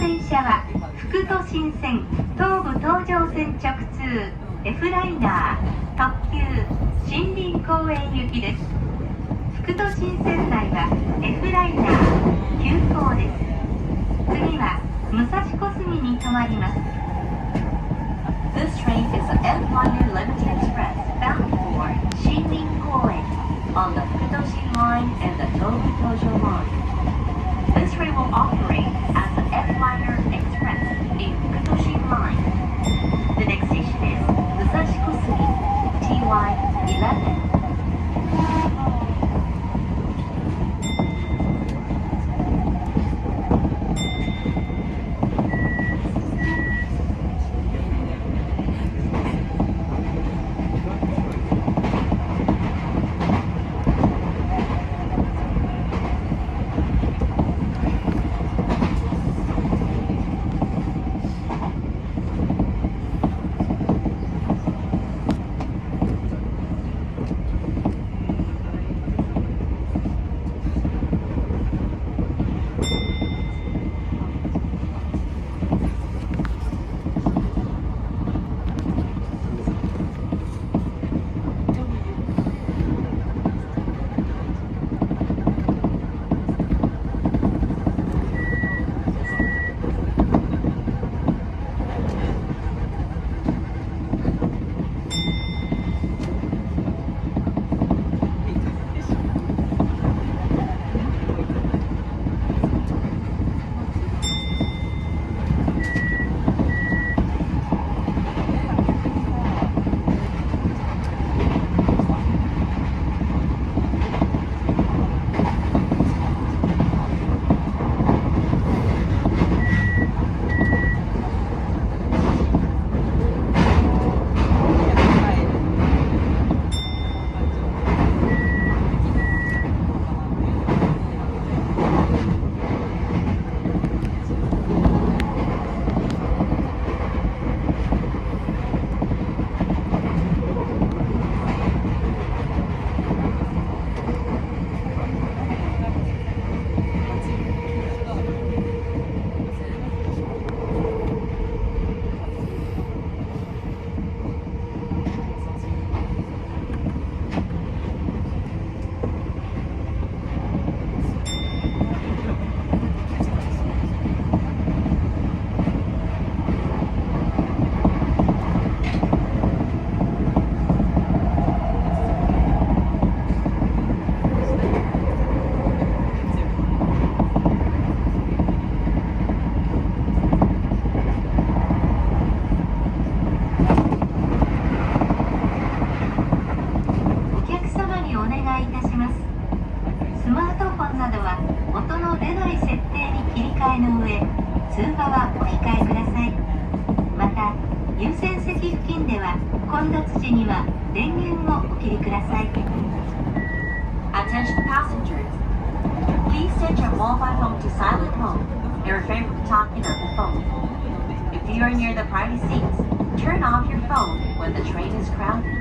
電車は副都心線東武東上線直通 F ライナー特急森林公園行きです。副都心線内は F ライナー急行です。次は武蔵小杉に停まります。 This train is an F liner limited express bound for 森林公園 on the 副都心 line and the 東武東上 line. This train will operate as an F liner express in 副都心 line. The next station is 武蔵小杉 TY11. 混雑時には電源をお切りください。Attention passengers, please set your mobile phone to silent mode and refrain from talking on the phone. If you are near the party seats, turn off your phone when the train is crowded.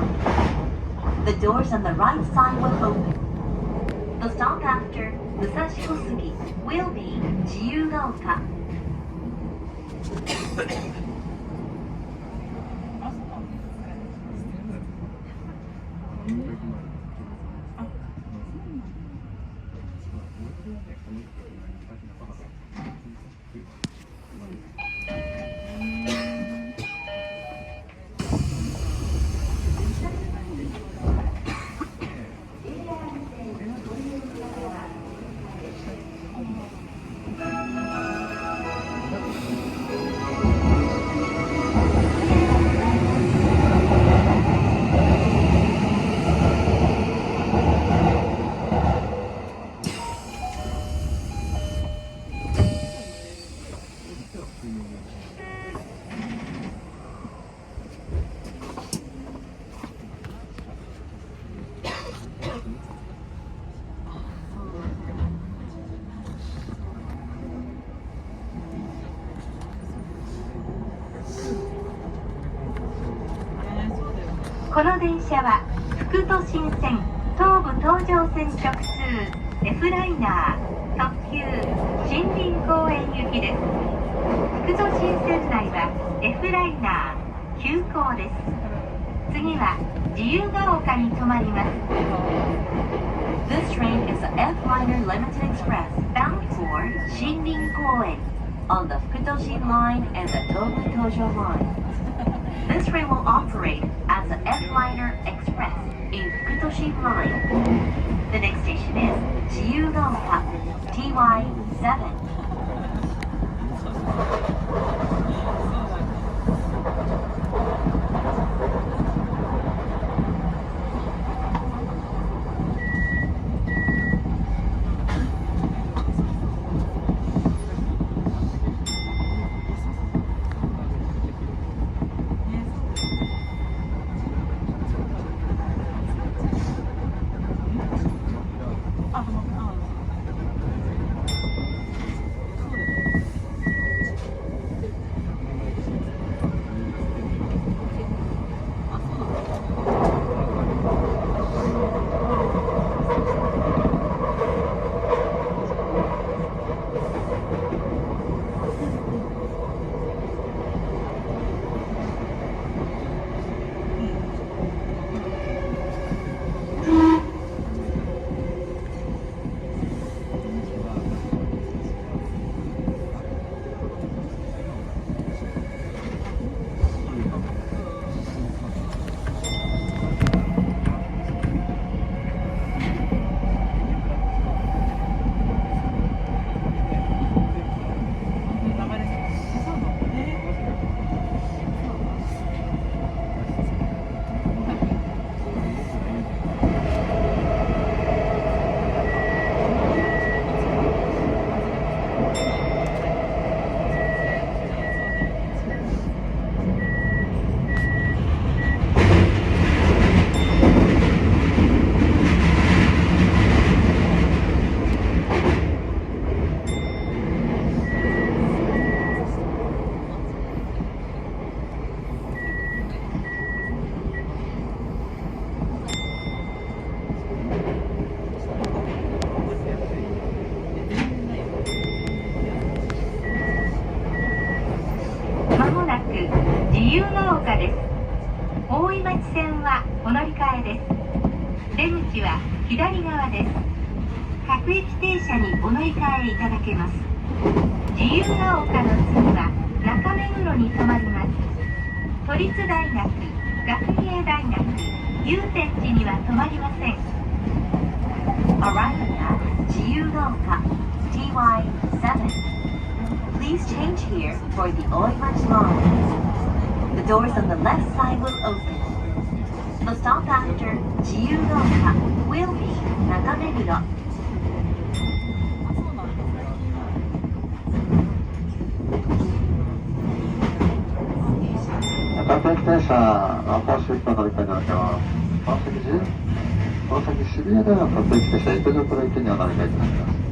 stop. The doors on the right side will open. The stop after 武蔵小杉 will be 自由が丘。この電車は副都心線、東武東上線直通 F ライナー特急森林公園行きです。副都心線内は F ライナー急行です。次は自由が丘に停まります。This train is a F liner limited express bound for 森林公園 on the 副都心 line and the 東武東上 line.This train will operate as an F liner express in 副都心 line. The next station is 自由が丘 TY7. 出口は左側です。各駅停車にお乗り換えいただけます。自由が丘の次は中目黒に停まります。都立大学、学芸大学、祐天寺には停まりません。Arriving at 自由が丘 TY7. Please change here for the 大井町 line. The doors on the left side will open.The stop after 自由が丘 will be 中目黒。各駅停車、本州駅の乗り換えになります。この先渋谷では各駅停車、池袋駅にお乗り換えになります。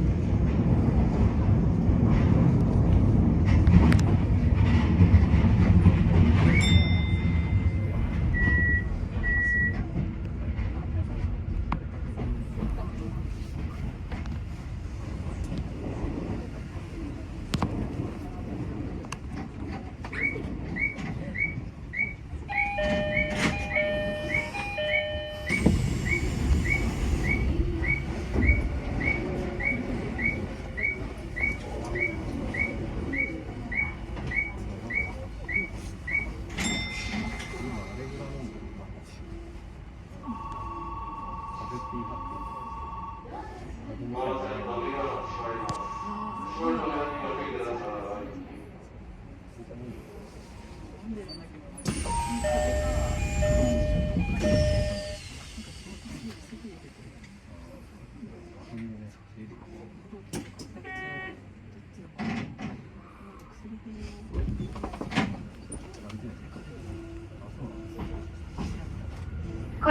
こ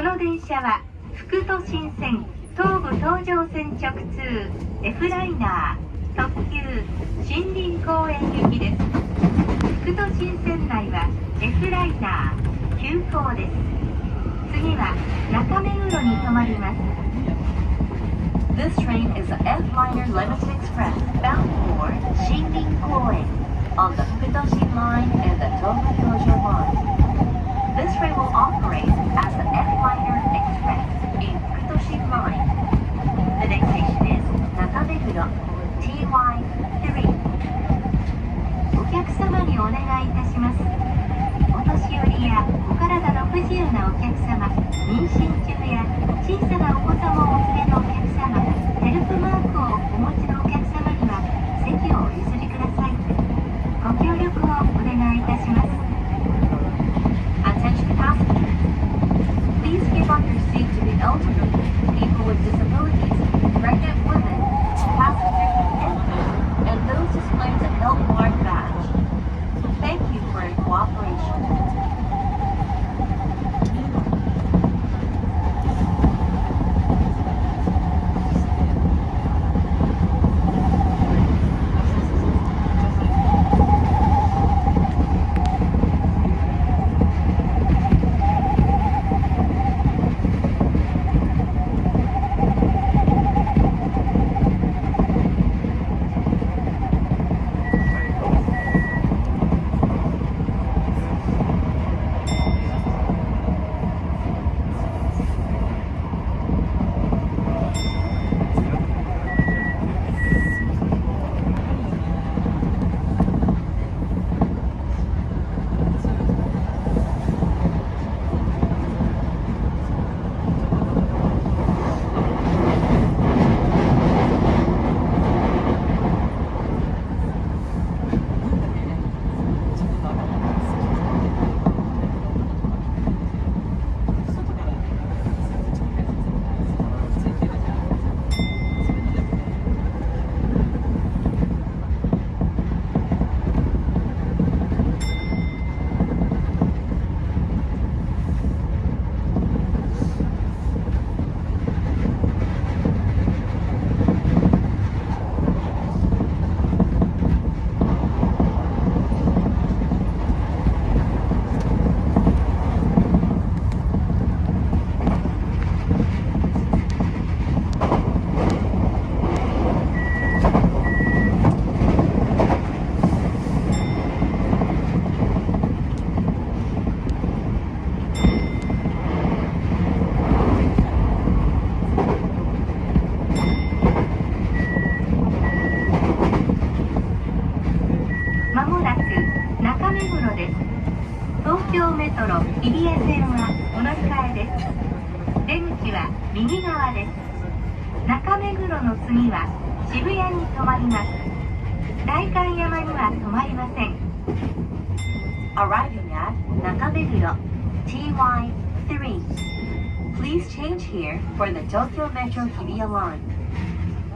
の電車は副都心線、東武東上線直通 F ライナー特急森林公園行きです。副都心線内は F ライナー急行です。次は中目黒に停まります。This train is a F liner limited express bound for 森林公園 on the 副都心 line and the 東武東上line. This train will operate as an F liner express in 副都心 line. The next station is 中目黒 TY3. お客様にお願いいたします。お年寄りやお体の不自由なお客様、妊娠中や小さなお子様をお連れのお客様、ヘルプマークをお持ちのお客様には席をお譲りください。ご協力をお願いいたします。Attention passengers, please give up your seat to the elderly, people with disabilities, pregnant women, passengers with infants, and those displaying the health card badge. Thank you for your cooperation. 東京メトロ日比谷線はお乗り換えです。出口は右側です。中目黒の次は渋谷に停まります。代官山には停まりません。Arriving at 中目黒 TY3. Please change here for the Tokyo Metro Hibiya line.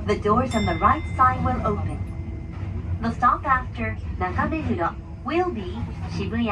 The doors on the right side will open. The stop after 中目黒will be 渋谷